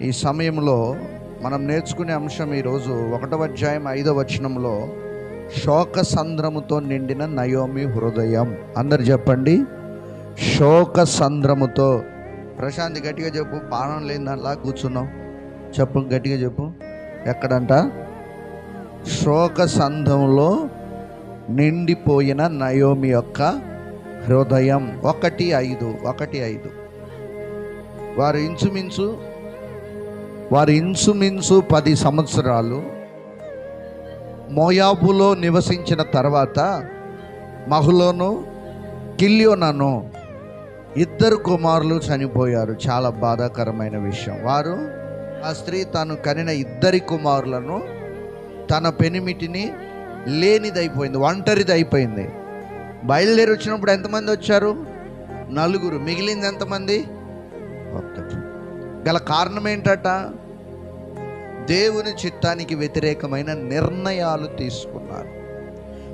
ఈ సమయంలో మనం నేర్చుకునే అంశం ఈరోజు 1వ అధ్యాయం 5వ వచనంలో శోక సంద్రముతో నిండిన నయోమి హృదయం. అందరు చెప్పండి, శోక సంద్రముతో. ప్రశాంతి గట్టిగా చెప్పు, పానం లేని దానిలా కూర్చున్నావు. చెప్పు, గట్టిగా చెప్పు. ఎక్కడంట? శోక సంద్రంలో నిండిపోయిన నయోమి యొక్క హృదయం. 1:5 వారు ఇంచుమించు 10 సంవత్సరాలు మోయాబులో నివసించిన తర్వాత మహులోను కిల్యోనను 2 కుమారులు చనిపోయారు. చాలా బాధాకరమైన విషయం. ఆ స్త్రీ తాను కనిన 2 కుమారులను తన పెనిమిటిని లేనిదైపోయింది, ఒంటరిదైపోయింది. బయలుదేరి వచ్చినప్పుడు ఎంతమంది వచ్చారు? 4. మిగిలింది ఎంతమంది? 1. గల కారణం ఏంటట? దేవుని చిత్తానికి వ్యతిరేకమైన నిర్ణయాలు తీసుకున్నారు.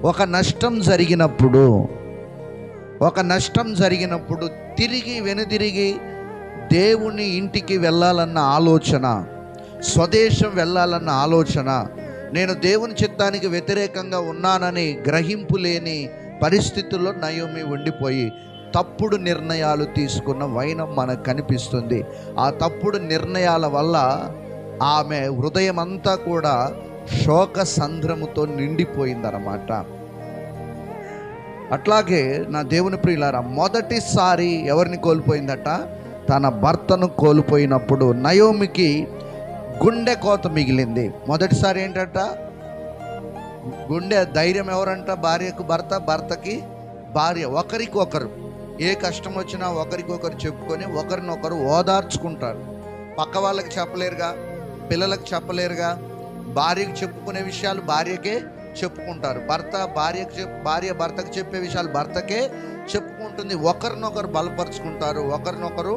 ఒక నష్టం జరిగినప్పుడు వెనుదిరిగి దేవుని ఇంటికి వెళ్ళాలన్న ఆలోచన, స్వదేశం వెళ్ళాలన్న ఆలోచన, నేను దేవుని చిత్తానికి వ్యతిరేకంగా ఉన్నానని గ్రహింపు లేని పరిస్థితుల్లో నయోమి ఉండిపోయి తప్పుడు నిర్ణయాలు తీసుకున్న వైనం మనకు కనిపిస్తుంది. ఆ తప్పుడు నిర్ణయాల వల్ల ఆమె హృదయం అంతా కూడా శోక సంద్రముతో నిండిపోయిందన్నమాట. అట్లాగే నా దేవుని ప్రియులారా, మొదటిసారి ఎవరిని కోల్పోయిందట? తన భర్తను కోల్పోయినప్పుడు నయోమికి గుండె కోత మిగిలింది. మొదటిసారి ఏంటట? గుండె ధైర్యం ఎవరంట? భార్యకు భర్త, భర్తకి భార్య. ఒకరికొకరు ఏ కష్టం వచ్చినా ఒకరికొకరు చెప్పుకొని ఒకరినొకరు ఓదార్చుకుంటారు. పక్క వాళ్ళకి చెప్పలేరుగా, పిల్లలకు చెప్పలేరుగా. భార్యకు చెప్పుకునే విషయాలు భార్యకే చెప్పుకుంటారు. భార్య భర్తకు చెప్పే విషయాలు భర్తకే చెప్పుకుంటుంది. ఒకరినొకరు బలపరుచుకుంటారు, ఒకరినొకరు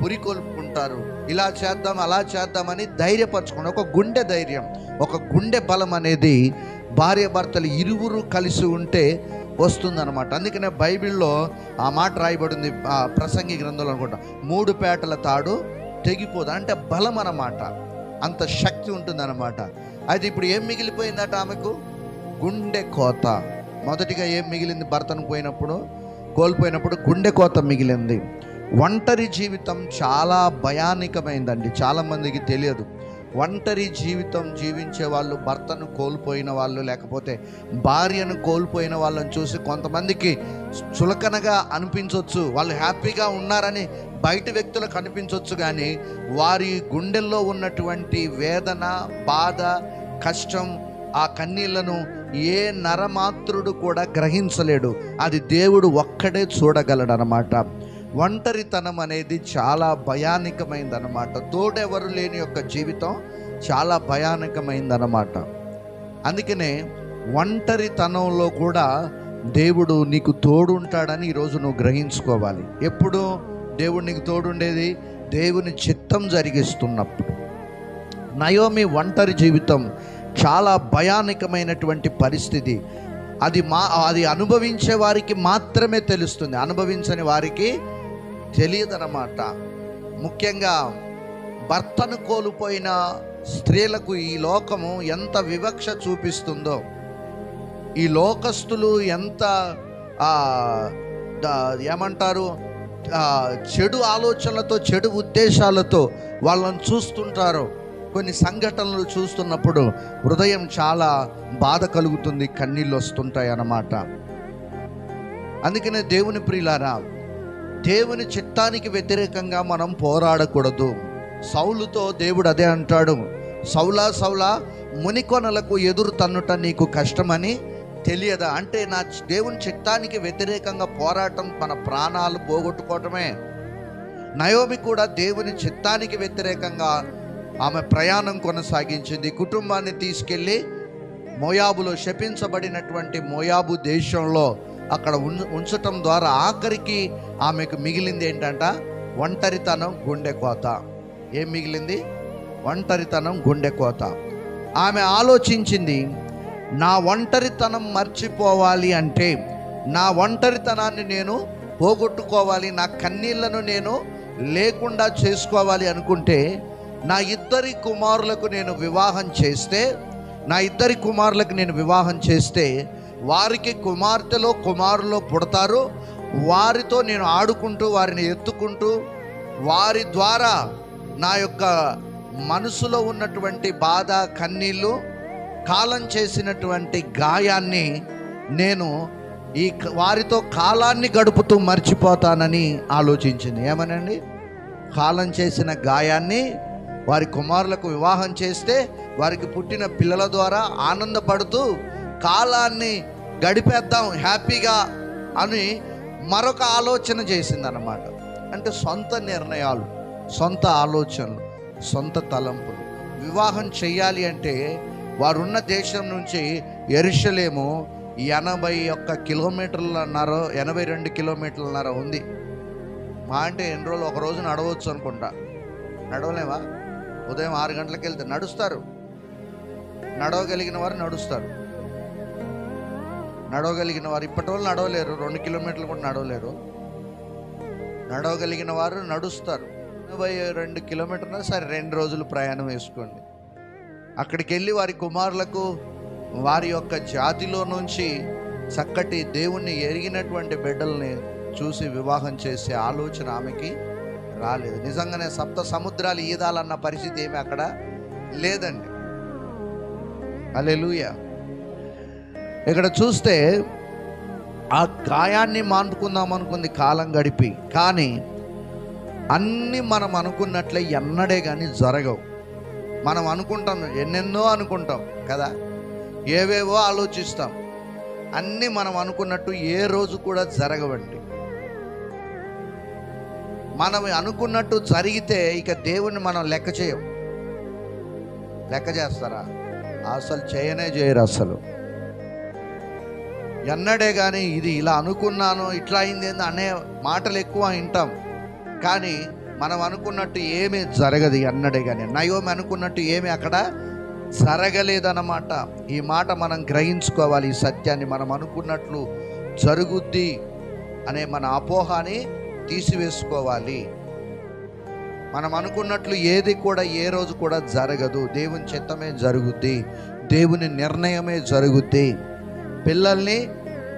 పురికొల్పుకుంటారు. ఇలా చేద్దాం, అలా చేద్దామని ధైర్యపరచుకుంటారు. ఒక గుండె ధైర్యం, ఒక గుండె బలం అనేది భార్య భర్తలు ఇరువురు కలిసి ఉంటే వస్తుందన్నమాట. అందుకనే బైబిల్లో ఆ మాట రాయబడింది, ఆ ప్రసంగి గ్రంథంలో అనుకుంటా, 3 పేటల తాడు తెగిపోదు. అంటే బలం అన్నమాట, అంత శక్తి ఉంటుందన్నమాట. అయితే ఇప్పుడు ఏం మిగిలిపోయిందట ఆమెకు? గుండె కోత. మొదటిగా ఏం మిగిలింది? భర్తను కోల్పోయినప్పుడు గుండె కోత మిగిలింది. ఒంటరి జీవితం చాలా భయానకమైందండి. చాలామందికి తెలియదు. ఒంటరి జీవితం జీవించే వాళ్ళు, భర్తను కోల్పోయిన వాళ్ళు, లేకపోతే భార్యను కోల్పోయిన వాళ్ళని చూసి కొంతమందికి చులకనగా అనిపించవచ్చు. వాళ్ళు హ్యాపీగా ఉన్నారని బయట వ్యక్తులకు అనిపించవచ్చు, కానీ వారి గుండెల్లో ఉన్నటువంటి వేదన, బాధ, కష్టం, ఆ కన్నీళ్లను ఏ నరమాత్రుడు కూడా గ్రహించలేడు. అది దేవుడు ఒక్కడే చూడగలడు అన్నమాట. ఒంటరితనం అనేది చాలా భయానకమైందన్నమాట. తోడెవరు లేని యొక్క జీవితం చాలా భయానకమైందన్నమాట. అందుకనే ఒంటరితనంలో కూడా దేవుడు నీకు తోడు ఉంటాడని ఈరోజు నువ్వు గ్రహించుకోవాలి. ఎప్పుడు దేవుడు నీకు తోడుండేది? దేవుని చిత్తం జరిగిస్తున్నప్పుడు. నయోమి ఒంటరి జీవితం చాలా భయానకమైనటువంటి పరిస్థితి. అది అనుభవించే వారికి మాత్రమే తెలుస్తుంది, అనుభవించని వారికి తెలియదన్నమాట. ముఖ్యంగా భర్తను కోల్పోయిన స్త్రీలకు ఈ లోకము ఎంత వివక్ష చూపిస్తుందో, ఈ లోకస్తులు ఎంత ఏమంటారు, చెడు ఆలోచనలతో, చెడు ఉద్దేశాలతో వాళ్ళని చూస్తుంటారో. కొన్ని సంఘటనలు చూస్తున్నప్పుడు హృదయం చాలా బాధ కలుగుతుంది, కన్నీళ్ళు వస్తుంటాయి అన్నమాట. అందుకనే దేవుని ప్రియులారా, దేవుని చిత్తానికి వ్యతిరేకంగా మనం పోరాడకూడదు. సౌలుతో దేవుడు అదే అంటాడు, సౌలా సౌలా మునికొనలకు ఎదురు తన్నుట నీకు కష్టమని తెలియదా? అంటే నా దేవుని చిత్తానికి వ్యతిరేకంగా పోరాటం మన ప్రాణాలు పోగొట్టుకోవటమే. నయోమి కూడా దేవుని చిత్తానికి వ్యతిరేకంగా ఆమె ప్రయాణం కొనసాగించింది. కుటుంబాన్ని తీసుకెళ్ళి మోయాబులో, శపించబడినటువంటి మోయాబు దేశంలో అక్కడ ఉంచటం ద్వారా ఆఖరికి ఆమెకు మిగిలింది ఏంటంట? ఒంటరితనం, గుండె కోత. ఏం మిగిలింది? ఒంటరితనం, గుండె కోత. ఆమె ఆలోచించింది, నా ఒంటరితనం మర్చిపోవాలి అంటే, నా ఒంటరితనాన్ని నేను పోగొట్టుకోవాలి, నా కన్నీళ్లను నేను లేకుండా చేసుకోవాలి అనుకుంటే నా ఇద్దరి కుమారులకు నేను వివాహం చేస్తే వారికి కుమార్తెలో కుమారులో పుడతారు. వారితో నేను ఆడుకుంటూ వారిని ఎత్తుకుంటూ వారి ద్వారా నా యొక్క మనసులో ఉన్నటువంటి బాధ, కన్నీళ్ళు, కాలం చేసినటువంటి గాయాన్ని నేను వారితో కాలాన్ని గడుపుతూ మర్చిపోతానని ఆలోచించింది. ఏమనండి? కాలం చేసిన గాయాన్ని వారి కుమారులకు వివాహం చేస్తే వారికి పుట్టిన పిల్లల ద్వారా ఆనందపడుతూ కాలాన్ని గడిపేద్దాం హ్యాపీగా అని మరొక ఆలోచన చేసిందన్నమాట. అంటే సొంత నిర్ణయాలు, సొంత ఆలోచనలు, సొంత తలంపులు. వివాహం చెయ్యాలి అంటే వారున్న దేశం నుంచి యెరూషలేము 81 కిలోమీటర్లన్నర, 82 కిలోమీటర్లన్నర ఉంది. మా అంటే ఎన్ని రోజులు, ఒక రోజు నడవచ్చు అనుకుంటా. నడవలేవా? ఉదయం 6 గంటలకు వెళ్తే నడుస్తారు. నడవగలిగిన వారు నడుస్తారు. నడవగలిగిన వారు, ఇప్పటి వాళ్ళు నడవలేరు, 2 కిలోమీటర్లు కూడా నడవలేరు. నడవగలిగిన వారు నడుస్తారు. 82 కిలోమీటర్లు, సరే 2 రోజులు ప్రయాణం వేసుకోండి. అక్కడికి వెళ్ళి వారి కుమారులకు వారి యొక్క జాతిలో నుంచి చక్కటి దేవుణ్ణి ఎరిగినటువంటి బిడ్డల్ని చూసి వివాహం చేసే ఆలోచన ఆమెకి రాలేదు. నిజంగానే 7 సముద్రాలు ఈదాలన్న పరిస్థితి ఏమి అక్కడ లేదండి. హల్లెలూయా. ఇక్కడ చూస్తే ఆ గాయాన్ని మాన్పుకుందాం అనుకుంది కాలం గడిపి, కానీ అన్నీ మనం అనుకున్నట్లే ఎన్నడే కానీ జరగవు. మనం అనుకుంటాం, ఎన్నెన్నో అనుకుంటాం కదా, ఏవేవో ఆలోచిస్తాం. అన్నీ మనం అనుకున్నట్టు ఏ రోజు కూడా జరగవండి. మనం అనుకున్నట్టు జరిగితే ఇక దేవుణ్ణి మనం లెక్క చేయం. లెక్క చేస్తారా? అసలు చేయరు. అసలు ఎన్నడే కానీ ఇది ఇలా అనుకున్నాను, ఇట్లా అయింది అనే మాటలు ఎక్కువ వింటాం, కానీ మనం అనుకున్నట్టు ఏమీ జరగదు ఎన్నడే కానీ. నయోమి అనుకున్నట్టు ఏమీ అక్కడ జరగలేదన్నమాట. ఈ మాట మనం గ్రహించుకోవాలి. ఈ సత్యాన్ని మనం అనుకున్నట్లు జరుగుద్ది అనే మన అపోహాని తీసివేసుకోవాలి. మనం అనుకున్నట్లు ఏది కూడా ఏ రోజు కూడా జరగదు. దేవుని చిత్తమే జరుగుద్ది, దేవుని నిర్ణయమే జరుగుద్ది. పిల్లల్ని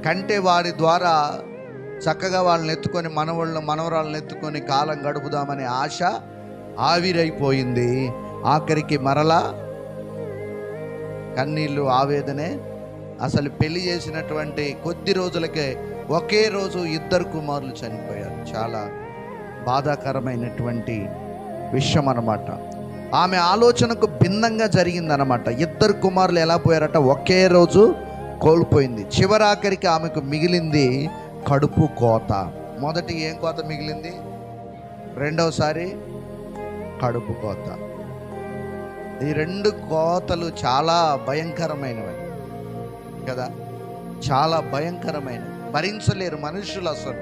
కంటే వారి ద్వారా చక్కగా వాళ్ళని ఎత్తుకొని, మనవరాళ్ళని ఎత్తుకొని కాలం గడుపుదామనే ఆశ ఆవిరైపోయింది. ఆఖరికి మరలా కన్నీళ్ళు, ఆవేదనే. అసలు పెళ్లి చేసినటువంటి కొద్ది రోజులకే ఒకే రోజు 2 కుమారులు చనిపోయారు. చాలా బాధాకరమైనటువంటి విషయం అన్నమాట. ఆమె ఆలోచనకు భిన్నంగా జరిగిందనమాట. 2 కుమారులు ఎలా పోయారట? ఒకే రోజు కోల్పోయింది. చివరాఖరికి ఆమెకు మిగిలింది కడుపు కోత. మొదటి ఏం కోత మిగిలింది? రెండవసారి కడుపు కోత. ఈ 2 కోతలు చాలా భయంకరమైనవి కదా, చాలా భయంకరమైనవి. భరించలేరు మనుషులు అసలు.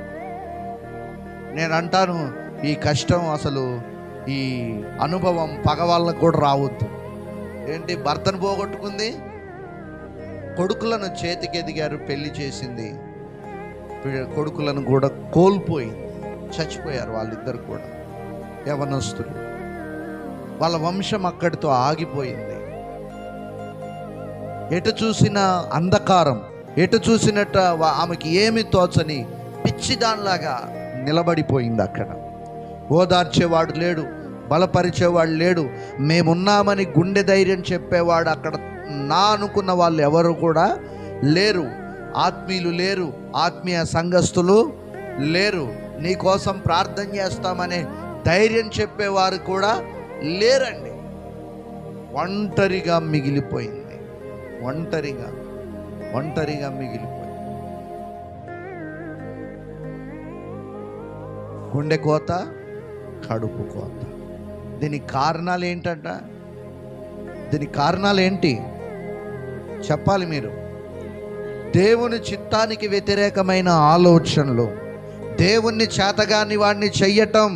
నేను అంటాను, ఈ కష్టం అసలు, ఈ అనుభవం పగవాళ్ళకు కూడా రావద్దు. ఏంటి? భర్తను పోగొట్టుకుంది, కొడుకులను చేతికి ఎదిగారు, పెళ్లి చేసింది, కొడుకులను కూడా కోల్పోయింది, చచ్చిపోయారు వాళ్ళిద్దరు కూడా యవనస్తులు. వాళ్ళ వంశం అక్కడితో ఆగిపోయింది. ఎటు చూసినా అంధకారం, ఎటు చూసినట్టు ఆమెకి ఏమి తోచని పిచ్చిదానిలాగా నిలబడిపోయింది అక్కడ. ఓదార్చేవాడు లేడు, బలపరిచేవాడు లేడు, మేమున్నామని గుండె ధైర్యం చెప్పేవాడు అక్కడ నా అనుకున్న వాళ్ళు ఎవరు కూడా లేరు. ఆత్మీయులు లేరు, ఆత్మీయ సంఘస్థులు లేరు, నీ కోసం ప్రార్థన చేస్తామనే ధైర్యం చెప్పేవారు కూడా లేరండి. ఒంటరిగా మిగిలిపోయింది, ఒంటరిగా మిగిలిపోయింది. గుండె కోత, కడుపు కోత. దీనికి కారణాలు ఏంటంట? దీనికి కారణాలు ఏంటి చెప్పాలి మీరు. దేవుని చిత్తానికి వ్యతిరేకమైన ఆలోచనలు, దేవుణ్ణి చేతగాని వాడిని చెయ్యటం,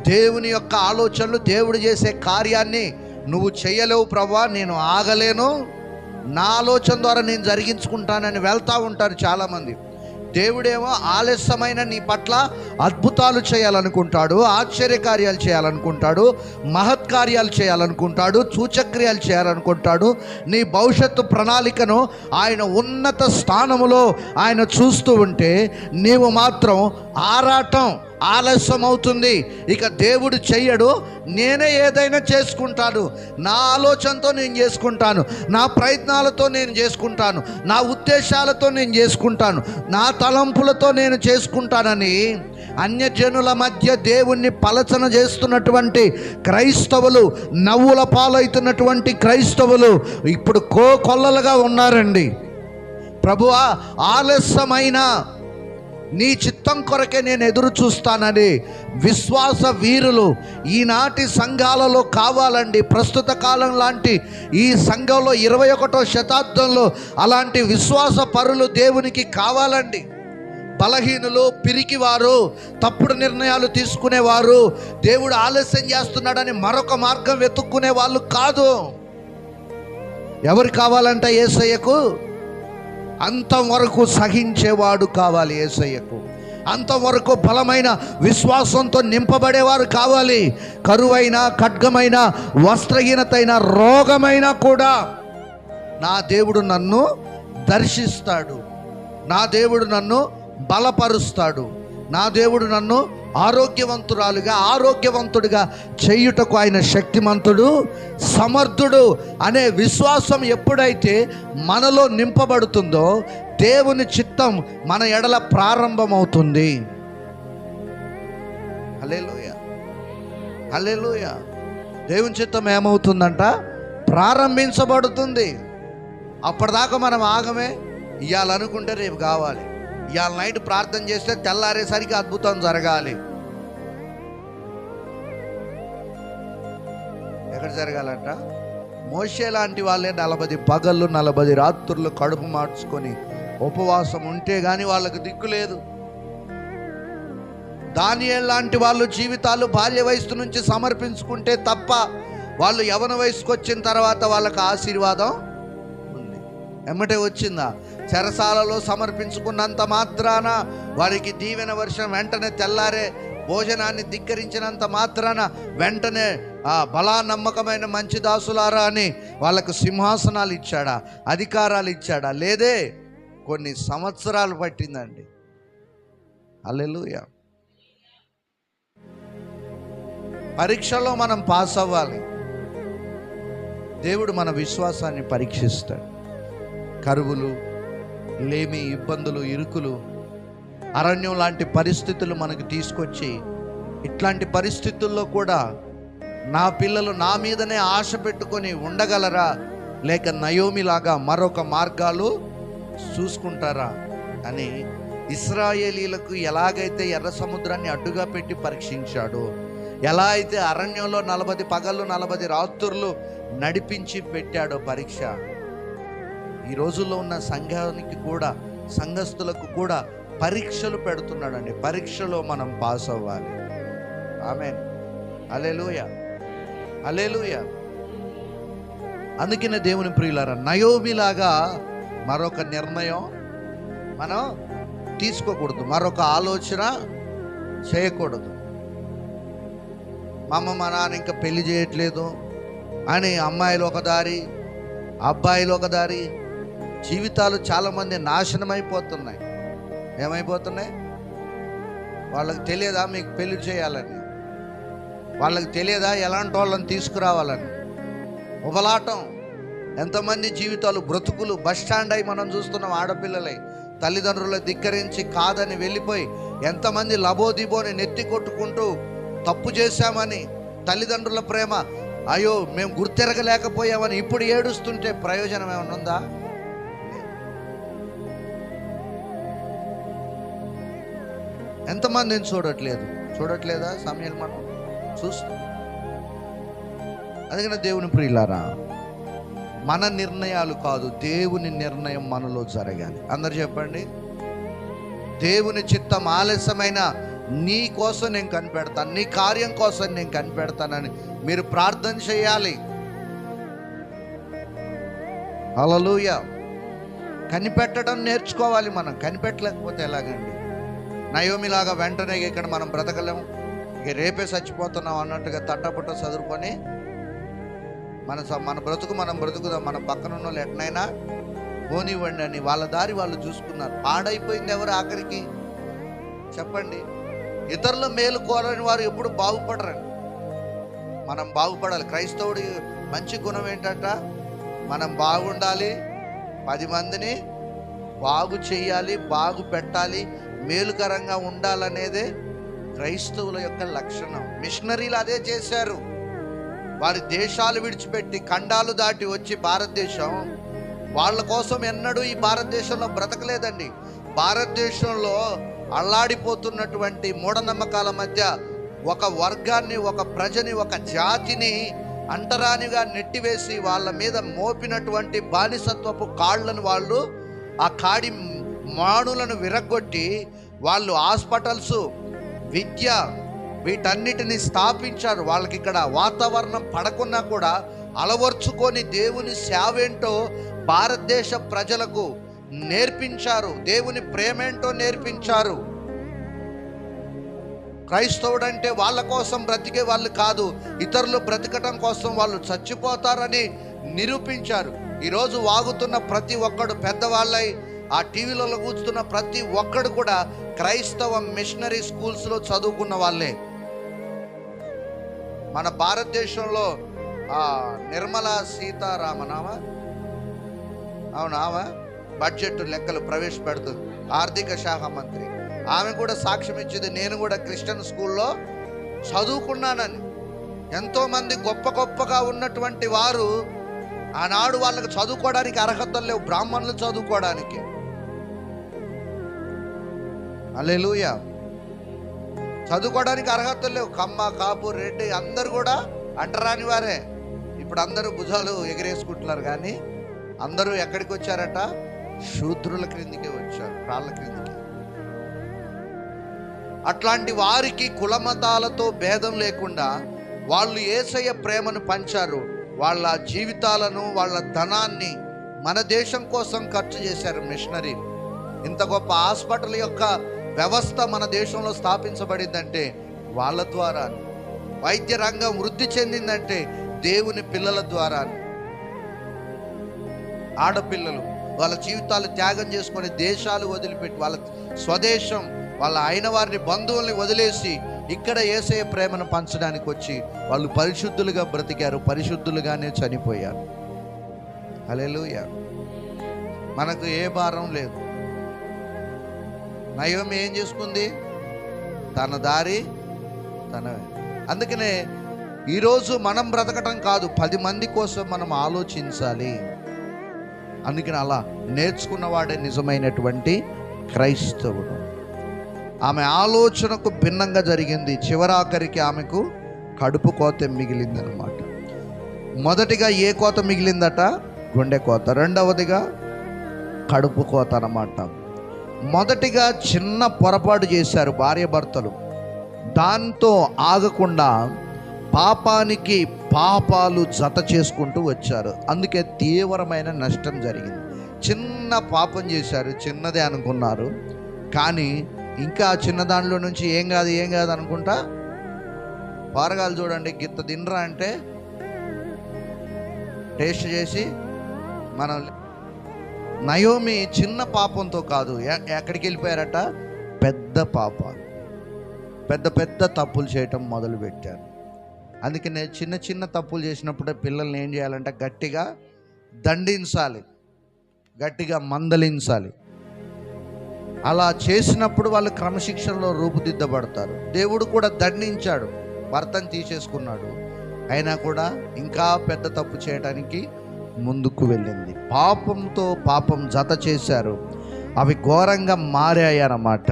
దేవుని యొక్క ఆలోచనలు, దేవుడు చేసే కార్యాన్ని నువ్వు చెయ్యలేవు ప్రభువా, నేను ఆగలేను, నా ఆలోచన ద్వారా నేను జరిగించుకుంటానని వెళ్తూ ఉంటారు చాలామంది. దేవుడేమో ఆలస్యమైన నీ పట్ల అద్భుతాలు చేయాలనుకుంటాడు, ఆశ్చర్యకార్యాలు చేయాలనుకుంటాడు, మహత్కార్యాలు చేయాలనుకుంటాడు, సూచక్రియాలు చేయాలనుకుంటాడు. నీ భవిష్యత్తు ప్రణాళికను ఆయన ఉన్నత స్థానములో ఆయన చూస్తూ ఉంటే నీవు మాత్రం ఆరాటం, ఆలస్యం అవుతుంది. ఇక దేవుడు చెయ్యడు, నేనే ఏదైనా చేసుకుంటాను, నా ఆలోచనతో నేను చేసుకుంటాను, నా ప్రయత్నాలతో నేను చేసుకుంటాను, నా ఉద్దేశాలతో నేను చేసుకుంటాను, నా తలంపులతో నేను చేసుకుంటానని అన్యజనుల మధ్య దేవుణ్ణి పలచన చేస్తున్నటువంటి క్రైస్తవులు, నవ్వుల పాలవుతున్నటువంటి క్రైస్తవులు ఇప్పుడు కోకొల్లలుగా ఉన్నారండి. ప్రభువా, ఆలస్యమైన నీ చిత్తం కొరకే నేను ఎదురు చూస్తానని విశ్వాస వీరులు ఈనాటి సంఘాలలో కావాలండి. ప్రస్తుత కాలం లాంటి ఈ సంఘంలో 21వ శతాబ్దంలో అలాంటి విశ్వాస పరులు దేవునికి కావాలండి. బలహీనులు, పిరికివారు, తప్పుడు నిర్ణయాలు తీసుకునేవారు, దేవుడు ఆలస్యం చేస్తున్నాడని మరొక మార్గం వెతుక్కునే వాళ్ళు కాదు. ఎవరు కావాలంట యేసయ్యకు? అంతవరకు సహించేవాడు కావాలి యేసయ్యకు. అంతవరకు బలమైన విశ్వాసంతో నింపబడేవారు కావాలి. కరువైన, ఖడ్గమైన, వస్త్రహీనతైన, రోగమైనా కూడా నా దేవుడు నన్ను దర్శిస్తాడు, నా దేవుడు నన్ను బలపరుస్తాడు, నా దేవుడు నన్ను ఆరోగ్యవంతుడిగా చేయుటకు ఆయన శక్తిమంతుడు, సమర్థుడు అనే విశ్వాసం ఎప్పుడైతే మనలో నింపబడుతుందో దేవుని చిత్తం మన ఎడల ప్రారంభమవుతుంది. హల్లెలూయా, హల్లెలూయా. దేవుని చిత్తం ఏమవుతుందంట? ప్రారంభించబడుతుంది. అప్పటిదాకా మనం ఆగమే. ఇవ్వాలనుకుంటే రేపు కావాలి, ఇవాళ నైట్ ప్రార్థన చేస్తే తెల్లారేసరికి అద్భుతం జరగాలి. ఎక్కడ జరగాలంట? మోషే లాంటి వాళ్ళే 40 పగళ్ళు 40 రాత్రులు కడుపు మార్చుకొని ఉపవాసం ఉంటే గాని వాళ్ళకు దిక్కు లేదు. దానియేలు లాంటి వాళ్ళు జీవితాలు బాల్య వయసు నుంచి సమర్పించుకుంటే తప్ప వాళ్ళు యవన వయసుకు వచ్చిన తర్వాత వాళ్ళకి ఆశీర్వాదం ఉంది. ఎమ్మటే వచ్చిందా? చెరసాలలో సమర్పించుకున్నంత మాత్రాన వారికి దీవెన వర్షం వెంటనే తెల్లారే భోజనాన్ని ధిక్కరించినంత మాత్రాన వెంటనే బలా నమ్మకమైన మంచి దాసులారా అని వాళ్ళకు సింహాసనాలు ఇచ్చాడా, అధికారాలు ఇచ్చాడా? లేదే. కొన్ని సంవత్సరాలు పట్టిందండి. హల్లెలూయా. పరీక్షలో మనం పాస్ అవ్వాలి. దేవుడు మన విశ్వాసాన్ని పరీక్షిస్తాడు. కరువులు, లేమి, ఇబ్బందులు, ఇరుకులు, అరణ్యం లాంటి పరిస్థితులు మనకు తీసుకొచ్చి ఇట్లాంటి పరిస్థితుల్లో కూడా నా పిల్లలు నా మీదనే ఆశ పెట్టుకొని ఉండగలరా, లేక నయోమిలాగా మరొక మార్గాలు చూసుకుంటారా అని ఇశ్రాయేలీలకు ఎలాగైతే ఎర్ర సముద్రాన్ని అడ్డుగా పెట్టి పరీక్షించాడో, ఎలా అయితే అరణ్యంలో 40 పగళ్ళు 40 రాత్రులు నడిపించి పెట్టాడో పరీక్ష, ఈ రోజుల్లో ఉన్న సంఘానికి కూడా, సంఘస్థులకు కూడా పరీక్షలు పెడుతున్నాడండి. పరీక్షలో మనం పాస్ అవ్వాలి. ఆమేన్. హల్లెలూయా, హల్లెలూయా. అందుకనే దేవుని ప్రియులారా, నయోమిలాగా మరొక నిర్ణయం మనం తీసుకోకూడదు, మరొక ఆలోచన చేయకూడదు. మా నాన్న ఇంకా పెళ్లి చేయట్లేదు అని అమ్మాయిలు ఒక దారి, అబ్బాయిలు ఒక దారి, జీవితాలు చాలామంది నాశనం అయిపోతున్నాయి. ఏమైపోతున్నాయి? వాళ్ళకి తెలియదా మీకు పెళ్లి చేయాలని? వాళ్ళకి తెలియదా ఎలాంటి వాళ్ళని తీసుకురావాలని? ఉబలాటం. ఎంతమంది జీవితాలు, బ్రతుకులు బస్ స్టాండ్ అయి మనం చూస్తున్నాం. ఆడపిల్లలై తల్లిదండ్రులు ధిక్కరించి కాదని వెళ్ళిపోయి ఎంతమంది లబోదిబోని నెత్తి కొట్టుకుంటూ తప్పు చేశామని, తల్లిదండ్రుల ప్రేమ అయ్యో మేము గుర్తెరగలేకపోయామని ఇప్పుడు ఏడుస్తుంటే ప్రయోజనం ఏమైనా ఉందా? ఎంతమందిని చూడట్లేదా? సమయాలు మనం చూస్తాం. అందుకనే దేవుని ప్రియులారా, మన నిర్ణయాలు కాదు, దేవుని నిర్ణయం మనలో జరగాలి. అందరు చెప్పండి, దేవుని చిత్తం ఆలస్యమైన నీ కోసం నేను కనిపెడతాను, నీ కార్యం కోసం నేను కనిపెడతానని మీరు ప్రార్థన చేయాలి. హల్లెలూయా. కనిపెట్టడం నేర్చుకోవాలి. మనం కనిపెట్టలేకపోతే ఎలాగండి? నయోమిలాగా వెంటనే ఇక్కడ మనం బ్రతకలేము, ఇక రేపే చచ్చిపోతున్నాం అన్నట్టుగా తట్టపుట్ట చదువుకొని మన బ్రతుకు మనం బ్రతుకుదాం, మన పక్కన ఉన్న వాళ్ళు ఎట్నైనా పోనివ్వండి అని వాళ్ళ దారి వాళ్ళు చూసుకున్నారు. పాడైపోయింది ఎవరు ఆఖరికి చెప్పండి? ఇతరుల మేలు కోరని వారు ఎప్పుడు బాగుపడరండి. మనం బాగుపడాలి. క్రైస్తవుడి మంచి గుణం ఏంటంట? మనం బాగుండాలి, 10 మందిని బాగు చేయాలి, బాగు పెట్టాలి, మేలుకరంగా ఉండాలనేదే క్రైస్తవుల యొక్క లక్షణం. మిషనరీలు అదే చేశారు. వారి దేశాలు విడిచిపెట్టి ఖండాలు దాటి వచ్చి భారతదేశం, వాళ్ళ కోసం ఎన్నడూ ఈ భారతదేశంలో బ్రతకలేదండి. భారతదేశంలో అల్లాడిపోతున్నటువంటి మూఢనమ్మకాల మధ్య ఒక వర్గాన్ని, ఒక ప్రజని, ఒక జాతిని అంటరానిగా నెట్టివేసి వాళ్ళ మీద మోపినటువంటి బానిసత్వపు కాళ్ళను వాళ్ళు, ఆ కాడి మానులను విరగొట్టి వాళ్ళు హాస్పిటల్స్, విద్య, వీటన్నిటిని స్థాపించారు. వాళ్ళకి ఇక్కడ వాతావరణం పడకున్నా కూడా అలవర్చుకొని దేవుని సేవేంటో భారతదేశ ప్రజలకు నేర్పించారు. దేవుని ప్రేమేంటో నేర్పించారు. క్రైస్తవుడంటే వాళ్ళ కోసం బ్రతికే వాళ్ళు కాదు, ఇతరులు బ్రతకటం కోసం వాళ్ళు చచ్చిపోతారని నిరూపించారు. ఈరోజు వాగుతున్న ప్రతి ఒక్కడు, పెద్దవాళ్ళై ఆ టీవీలలో కూర్చున్న ప్రతి ఒక్కడు కూడా క్రైస్తవ మిషనరీ స్కూల్స్లో చదువుకున్న వాళ్ళే. మన భారతదేశంలో నిర్మలా సీతారామన్ ఆమె బడ్జెట్ లెక్కలు ప్రవేశపెడుతుంది, ఆర్థిక శాఖ మంత్రి. ఆమె కూడా సాక్ష్యం ఇచ్చింది, నేను కూడా క్రిస్టియన్ స్కూల్లో చదువుకున్నానని. ఎంతోమంది గొప్ప గొప్పగా ఉన్నటువంటి వారు ఆనాడు వాళ్ళకి చదువుకోవడానికి అర్హతలు లేవు, బ్రాహ్మణులు చదువుకోవడానికి. హల్లెలూయా. చదువుకోవడానికి అర్హతలు లేవు. కమ్మ, కాపు, రెడ్డి అందరు కూడా అంటరాని వారే. ఇప్పుడు అందరూ భుజాలు ఎగరేసుకుంటున్నారు, కానీ అందరూ ఎక్కడికి వచ్చారట? శూద్రుల క్రిందికే వచ్చారు, కాళ్ళ క్రిందికి. అట్లాంటి వారికి కులమతాలతో భేదం లేకుండా వాళ్ళు యేసయ్య ప్రేమను పంచారు. వాళ్ళ జీవితాలను, వాళ్ళ ధనాన్ని మన దేశం కోసం ఖర్చు చేశారు మిషనరీ. ఇంత గొప్ప హాస్పిటల్ యొక్క వ్యవస్థ మన దేశంలో స్థాపించబడిందంటే వాళ్ళ ద్వారా. వైద్య రంగం వృద్ధి చెందిందంటే దేవుని పిల్లల ద్వారా. ఆడపిల్లలు వాళ్ళ జీవితాలు త్యాగం చేసుకొని దేశాలు వదిలిపెట్టి, వాళ్ళ స్వదేశం, వాళ్ళ అయిన వారిని, బంధువుల్ని వదిలేసి ఇక్కడ యేసయ్య ప్రేమను పంచడానికి వచ్చి వాళ్ళు పరిశుద్ధులుగా బ్రతికారు, పరిశుద్ధులుగానే చనిపోయారు. హల్లెలూయా. మనకు ఏ భారం లేదు. నయోమి ఏం చేసుకుంది? తన దారి తనవే. అందుకనే ఈరోజు మనం బ్రతకటం కాదు, 10 మంది కోసం మనం ఆలోచించాలి. అందుకని అలా నేర్చుకున్నవాడే నిజమైనటువంటి క్రైస్తవుడు. ఆమె ఆలోచనకు భిన్నంగా జరిగింది. చివరాఖరికి ఆమెకు కడుపు కోత మిగిలిందనమాట. మొదటిగా ఏ కోత మిగిలిందట? గుండె కోత. రెండవదిగా కడుపు కోత అన్నమాట. మొదటిగా చిన్న పొరపాటు చేశారు భార్యాభర్తలు. దాంతో ఆగకుండా పాపానికి పాపాలు జత చేసుకుంటూ వచ్చారు. అందుకే తీవ్రమైన నష్టం జరిగింది. చిన్న పాపం చేశారు, చిన్నదే అనుకున్నారు, కానీ ఇంకా చిన్న దానిలో నుంచి ఏం కాదు అనుకుంటా పారగాలు చూడండి, గిత్త తినరా అంటే టేస్ట్ చేసి మనం. నయోమి చిన్న పాపంతో కాదు, ఎక్కడికి వెళ్ళిపోయారట? పెద్ద పాపాలు, పెద్ద పెద్ద తప్పులు చేయటం మొదలుపెట్టారు. అందుకనే చిన్న చిన్న తప్పులు చేసినప్పుడే పిల్లల్ని ఏం చేయాలంటే గట్టిగా దండించాలి, గట్టిగా మందలించాలి. అలా చేసినప్పుడు వాళ్ళు క్రమశిక్షణలో రూపుదిద్దబడతారు. దేవుడు కూడా దండించాడు, భర్తను తీసేసుకున్నాడు, అయినా కూడా ఇంకా పెద్ద తప్పు చేయడానికి ముందుకు వెళ్ళింది. పాపంతో పాపం జత చేశారు, అవి ఘోరంగా మారాయన్నమాట.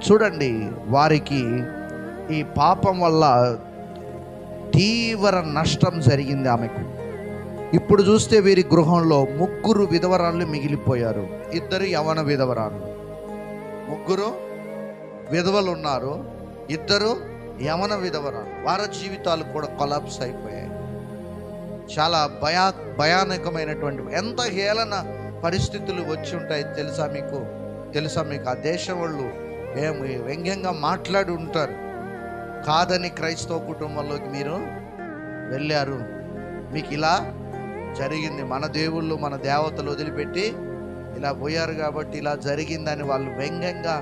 చూడండి, వారికి ఈ పాపం వల్ల తీవ్ర నష్టం జరిగింది ఆమెకు. ఇప్పుడు చూస్తే వీరి గృహంలో 3 విధవరాళ్ళు మిగిలిపోయారు. 2 యవన విధవరాళ్ళు. 3 విధవలు ఉన్నారు, 2 యవన విధవరాలు. వారి జీవితాలు కూడా కొలాప్స్ అయిపోయాయి. చాలా భయానకమైనటువంటి, ఎంత హేళన పరిస్థితులు వచ్చి ఉంటాయి. తెలుసా మీకు ఆ దేశం వాళ్ళు ఏమి వ్యంగ్యంగా మాట్లాడి ఉంటారు. కాదని క్రైస్తవ కుటుంబంలోకి మీరు వెళ్ళారు, మీకు ఇలా జరిగింది, మన దేవుళ్ళు మన దేవతలు వదిలిపెట్టి ఇలా పోయారు కాబట్టి ఇలా జరిగిందని వాళ్ళు వ్యంగ్యంగా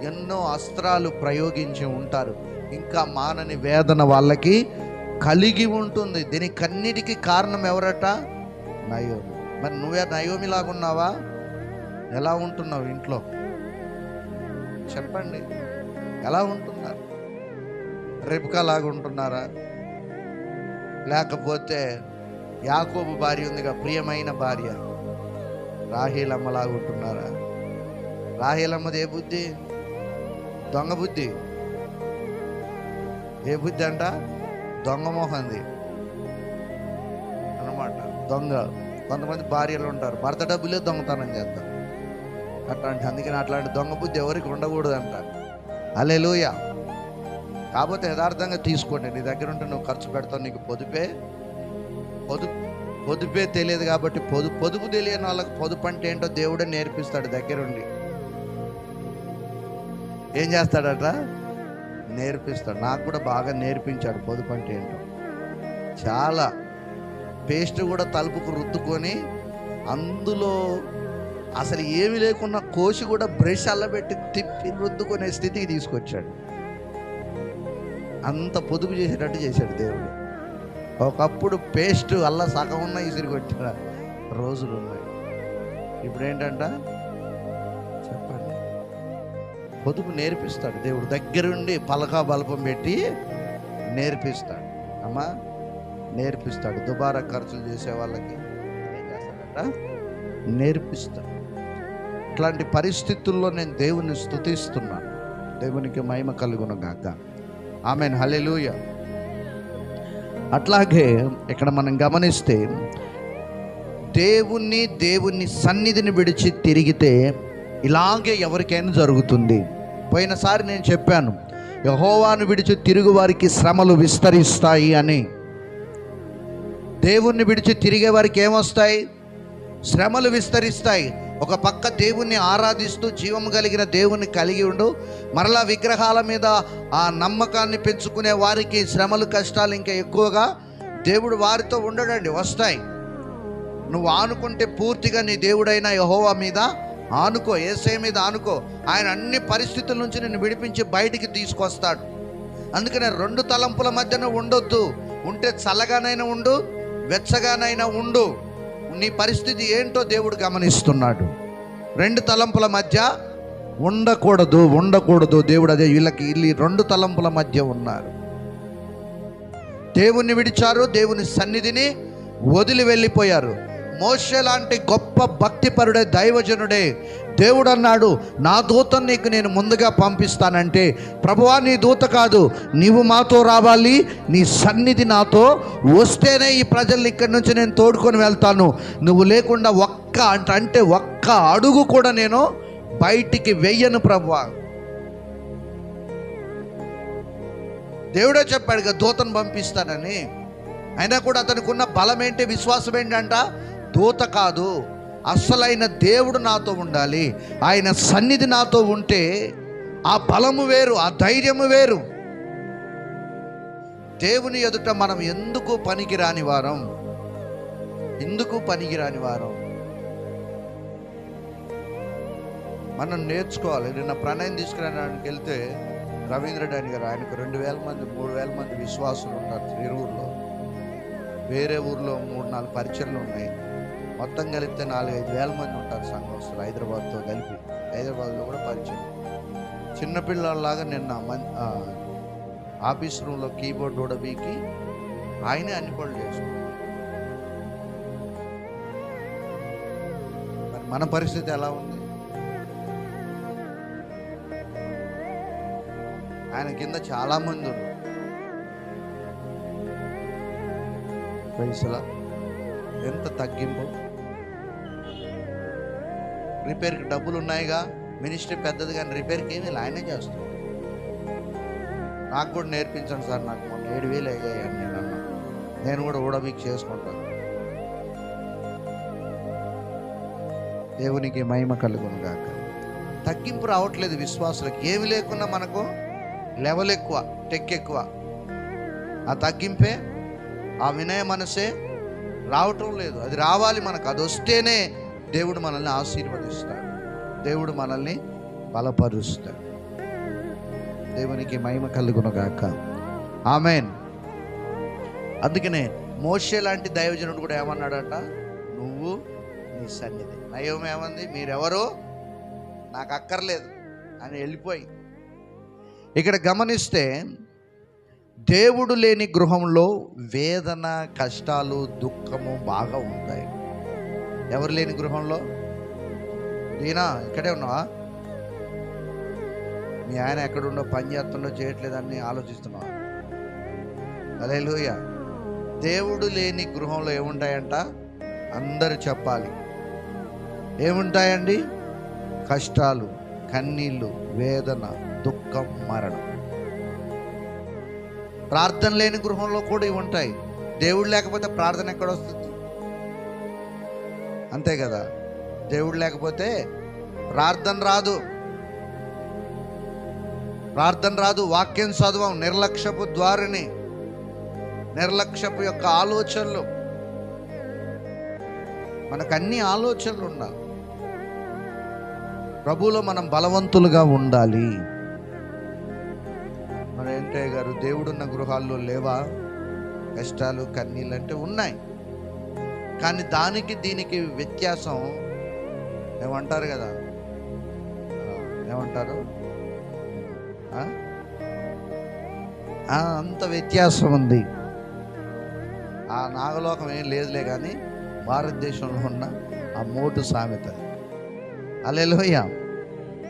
ఎన్నో అస్త్రాలు ప్రయోగించి ఉంటారు. ఇంకా మానని వేదన వాళ్ళకి కలిగి ఉంటుంది. దీనికన్నిటికీ కారణం ఎవరట? నయోమి. మరి నువ్వే నయోమిలాగా ఉన్నావా? ఎలా ఉంటున్నావు ఇంట్లో? చెప్పండి, ఎలా ఉంటున్నారు? రెబ్కా లాగా ఉంటున్నారా? లేకపోతే యాకోబు భార్య ఉందిగా, ప్రియమైన భార్య రాహేలమ్మలాగా ఉంటున్నారా? రాహేలమ్మది ఏ బుద్ధి? దొంగ బుద్ధి. ఏ బుద్ధి అంట? దొంగ మొహంది అన్నమాట. దొంగ. కొంతమంది భార్యలు ఉంటారు, భర్త డబ్బులే దొంగతనం చేస్తారు. అందుకని అట్లాంటి దొంగ బుద్ధి ఎవరికి ఉండకూడదు అంటారు. హల్లెలూయా. కాకపోతే యథార్థంగా తీసుకోండి. నీ దగ్గర ఉంటే నువ్వు ఖర్చు పెడతావు, నీకు పొదుపే తెలియదు కాబట్టి పొదుపు తెలియని వాళ్ళకి పొదుపు అంటే ఏంటో దేవుడే నేర్పిస్తాడు. దగ్గరుండి ఏం చేస్తాడట? నేర్పిస్తాడు. నాకు కూడా బాగా నేర్పించాడు పొదుపు అంటే ఏంటో. చాలా పేస్ట్ కూడా తలుపుకు రుద్దుకొని అందులో అసలు ఏమి లేకున్నా కోసి కూడా బ్రష్ అల్లబెట్టి తిప్పి రుద్దుకునే స్థితికి తీసుకొచ్చాడు. అంత పొదుపు చేసేటట్టు చేశాడు దేవుడు. ఒకప్పుడు పేస్ట్ అల్ల సగం ఉన్న ఇసిరి కొట్టిన రోజులు ఉన్నాయి. ఇప్పుడు ఏంటంట? చెప్పండి. పొదుపు నేర్పిస్తాడు దేవుడు. దగ్గరుండి పలకా బలపం పెట్టి నేర్పిస్తాడు. అమ్మా, నేర్పిస్తాడు. దుబారా ఖర్చులు చేసే వాళ్ళకి ఏం చేస్తాడట? నేర్పిస్తాడు. ఇట్లాంటి పరిస్థితుల్లో నేను దేవుని స్తుతిస్తున్నాను. దేవునికి మహిమ కలుగును గాక. ఆమేన్. హల్లెలూయా. అట్లాగే ఇక్కడ మనం గమనిస్తే దేవుని సన్నిధిని విడిచి తిరిగితే ఇలాగే ఎవరికైనా జరుగుతుంది. పోయినసారి నేను చెప్పాను, యెహోవాను విడిచి తిరుగు వారికి శ్రమలు విస్తరిస్తాయి అని. దేవుణ్ణి విడిచి తిరిగే వారికి ఏమొస్తాయి? శ్రమలు విస్తరిస్తాయి. ఒక పక్క దేవుణ్ణి ఆరాధిస్తూ జీవము కలిగిన దేవుణ్ణి కలిగి ఉండు, మరలా విగ్రహాల మీద ఆ నమ్మకాన్ని పెంచుకునే వారికి శ్రమలు కష్టాలు ఇంకా ఎక్కువగా దేవుడు వారితో ఉండడండి, వస్తాయి. నువ్వు ఆనుకుంటే పూర్తిగా నీ దేవుడైన యెహోవా మీద ఆనుకో, యేసయ్య మీద ఆనుకో. ఆయన అన్ని పరిస్థితుల నుంచి నిన్ను విడిపించి బయటికి తీసుకొస్తాడు. అందుకనే రెండు తలంపుల మధ్యన ఉండొద్దు. ఉంటే చల్లగానైనా ఉండు, వెచ్చగానైనా ఉండు. నీ పరిస్థితి ఏంటో దేవుడు గమనిస్తున్నాడు. రెండు తలంపుల మధ్య ఉండకూడదు. దేవుడు అదే వీళ్ళు రెండు తలంపుల మధ్య ఉన్నారు. దేవుణ్ణి విడిచారు, దేవుని సన్నిధిని వదిలి వెళ్ళిపోయారు. మోషే లాంటి గొప్ప భక్తిపరుడే, దైవజనుడే దేవుడు అన్నాడు, నా దూతను నీకు నేను ముందుగా పంపిస్తానంటే, ప్రభువా నీ దూత కాదు, నీవు మాతో రావాలి, నీ సన్నిధి నాతో వస్తేనే ఈ ప్రజల్ని ఇక్కడి నుంచి నేను తోడుకొని వెళ్తాను. నువ్వు లేకుండా ఒక్క అడుగు కూడా నేను బయటికి వెయ్యను ప్రభువా. దేవుడే చెప్పాడు కదా దూతను పంపిస్తానని. అయినా కూడా అతనికి ఉన్న బలం ఏంటి, విశ్వాసం ఏంటంట? దూత కాదు, అసలైన దేవుడు నాతో ఉండాలి. ఆయన సన్నిధి నాతో ఉంటే ఆ బలము వేరు, ఆ ధైర్యము వేరు. దేవుని ఎదుట మనం ఎందుకు పనికిరాని వారం? మనం నేర్చుకోవాలి. నిన్న ప్రణయం తీసుకురావడానికి వెళ్తే రవీంద్ర డాని గారు, ఆయనకు 2,000 మంది 3,000 మంది విశ్వాసులు ఉంటారు తిరువురులో. వేరే ఊర్లో 3-4 పరిచయలు ఉన్నాయి. మొత్తం కలిపితే 4-5 వేల మంది ఉంటారు సంఘస్థులు, హైదరాబాద్తో కలిపి. హైదరాబాద్లో కూడా పరిచయం. చిన్నపిల్లలాగా నిన్న ఆఫీస్ రూమ్లో కీబోర్డ్ ఉడబీకి ఆయనే అన్ని పనులు చేసుకుంటారు. మరి మన పరిస్థితి ఎలా ఉంది? ఆయన కింద చాలా మంది ఉన్నారు. పైసలా ఎంత తగ్గింపు. రిపేర్కి డబ్బులు ఉన్నాయిగా, మినిస్ట్రీ పెద్దది, కానీ రిపేర్కి ఏమి ఆయనే చేస్తాడు. నాకు కూడా నేర్పించండి సార్, నాకు మొన్న 7,000 అయ్యాయని నేను అన్నా. నేను కూడా ఊడబీక్ చేసుకుంటాను. దేవునికి మహిమ కలుగును గాక. తగ్గింపు రావట్లేదు విశ్వాసులకు. ఏమి లేకున్నా మనకు లెవెల్ ఎక్కువ, టెక్ ఎక్కువ. ఆ తగ్గింపే, ఆ వినయ మనసే రావటం లేదు. అది రావాలి మనకు. అది వస్తేనే దేవుడు మనల్ని ఆశీర్వదిస్తాడు, దేవుడు మనల్ని బలపరుస్తాడు. దేవునికి మహిమ కలుగును గాక. ఆమేన్. అందుకనే మోషే లాంటి దైవజనుడు కూడా ఏమన్నాడట, నువ్వు నీ సన్నిధి. నయోమి ఏమంది, మీరెవరో నాకు అక్కర్లేదు అని వెళ్ళిపోయి. ఇక్కడ గమనిస్తే దేవుడు లేని గృహంలో వేదన, కష్టాలు, దుఃఖము బాగా ఉంటాయి. ఎవరు లేని గృహంలో? దీనా ఇక్కడే ఉన్నావా? మీ ఆయన ఎక్కడుండో, పని చేస్తుండో, చేయట్లేదని ఆలోచిస్తున్నావా? హల్లెలూయా. దేవుడు లేని గృహంలో ఏముంటాయంట? అందరూ చెప్పాలి. ఏముంటాయండి? కష్టాలు, కన్నీళ్ళు, వేదన, దుఃఖం, మరణం. ప్రార్థన లేని గృహంలో కూడా ఇవి ఉంటాయి. దేవుడు లేకపోతే ప్రార్థన ఎక్కడ వస్తుంది? అంతే కదా. దేవుడు లేకపోతే ప్రార్థన రాదు, ప్రార్థన రాదు. వాక్యం చదవం. నిర్లక్ష్యపు ద్వారిని, నిర్లక్ష్యపు యొక్క ఆలోచనలు. మనకు అన్ని ఆలోచనలు ఉండాలి. ప్రభువులో మనం బలవంతులుగా ఉండాలి. మరి ఏంటయ్య గారు, దేవుడున్న గృహాల్లో లేవా కష్టాలు, కన్నీళ్ళు? అంటే ఉన్నాయి. కానీ దానికి దీనికి వ్యత్యాసం ఏమంటారు కదా, ఏమంటారు? అంత వ్యత్యాసం ఉంది. ఆ నాగలోకం ఏం లేదులే, కానీ భారతదేశంలో ఉన్న ఆ మోటు సామెత. హల్లెలూయా.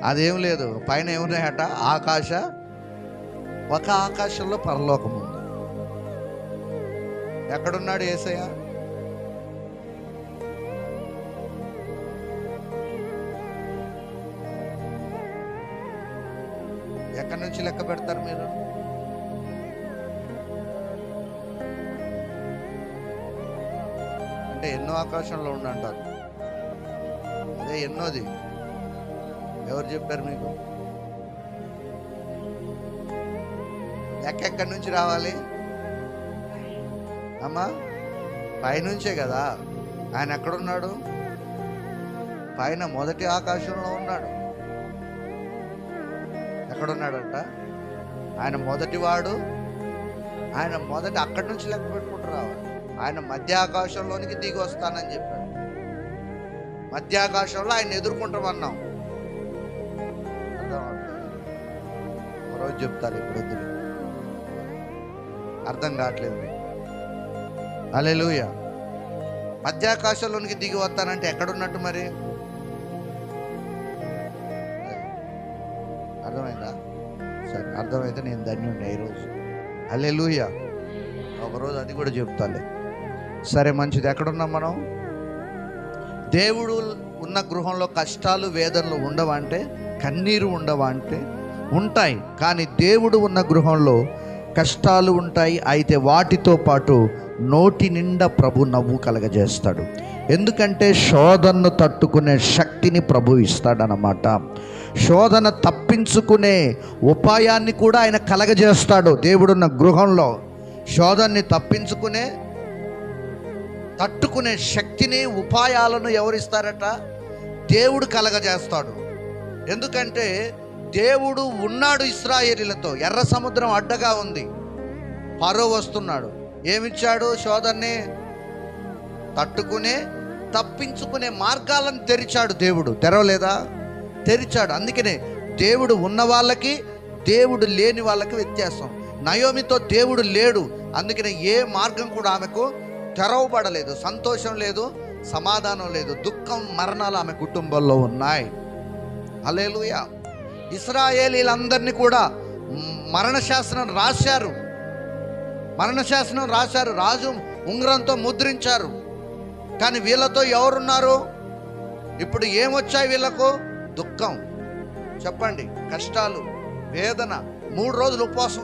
అదేం లేదు. పైన ఏమున్నాయట? ఒక ఆకాశంలో పరలోకం ఉంది. ఎక్కడున్నాడు యేసయ్య? ఎక్కడి నుంచి లెక్క పెడతారు మీరు? అంటే ఎన్నో ఆకాశంలో ఉండంటారు. అదే ఎన్నోది ఎవరు చెప్పారు మీకు? లెక్క ఎక్కడి నుంచి రావాలి అమ్మా? పైనుంచే కదా. ఆయన ఎక్కడున్నాడు? పైన మొదటి ఆకాశంలో ఉన్నాడు. ఎక్కడున్నాడంట? ఆయన మొదటివాడు. ఆయన మొదటి అక్కడి నుంచి లెక్క పెట్టుకుంటూ రావాలి. ఆయన మధ్య ఆకాశంలోనికి దిగి వస్తానని చెప్పాడు. మధ్య ఆకాశంలో ఆయన ఎదుర్కొంటామన్నాం. రోజు చెప్తారు, ఇప్పుడు వద్దు, అర్థం కావట్లేదు. హల్లెలూయా. మధ్యాకాశంలోనికి దిగి వస్తానంటే ఎక్కడున్నట్టు మరి? అర్థమైందా? సరే, అర్థమైతే నేను ధన్యుండే ఈరోజు. హల్లెలూయా. ఒకరోజు అది కూడా చెప్తాలే. సరే, మంచిది. ఎక్కడున్నాం మనం? దేవుడు ఉన్న గృహంలో కష్టాలు, వేదనలు ఉండవా అంటే? కన్నీరు ఉండవా అంటే? ఉంటాయి. కానీ దేవుడు ఉన్న గృహంలో కష్టాలు ఉంటాయి. అయితే వాటితో పాటు నోటి నిండా ప్రభు నవ్వు కలగజేస్తాడు. ఎందుకంటే శోధనను తట్టుకునే శక్తిని ప్రభు ఇస్తాడనమాట. శోధన తప్పించుకునే ఉపాయాన్ని కూడా ఆయన కలగజేస్తాడు. దేవుడున్న గృహంలో శోధనని తట్టుకునే శక్తిని, ఉపాయాలను ఎవరిస్తారట? దేవుడు కలగజేస్తాడు. ఎందుకంటే దేవుడు ఉన్నాడు ఇశ్రాయేలీలతో. ఎర్ర సముద్రం అడ్డగా ఉంది, ఫరో వస్తున్నాడు. ఏమిచ్చాడు? శోధనని తప్పించుకునే మార్గాలను తెరిచాడు. దేవుడు తెరవలేదా? తెరిచాడు. అందుకనే దేవుడు ఉన్న వాళ్ళకి, దేవుడు లేని వాళ్ళకి వ్యత్యాసం. నయోమితో దేవుడు లేడు, అందుకనే ఏ మార్గం కూడా ఆమెకు తెరవబడలేదు. సంతోషం లేదు, సమాధానం లేదు, దుఃఖం, మరణాలు ఆమె కుటుంబంలో ఉన్నాయి. హల్లెలూయా. ఇశ్రాయేలీలందరినీ కూడా మరణశాసనం రాశారు. రాజు ఉంగరంతో ముద్రించారు. కానీ వీళ్ళతో ఎవరున్నారు? ఇప్పుడు ఏమొచ్చాయి వీళ్ళకు? దుఃఖం. చెప్పండి, కష్టాలు, వేదన. 3 రోజులు ఉపవాసం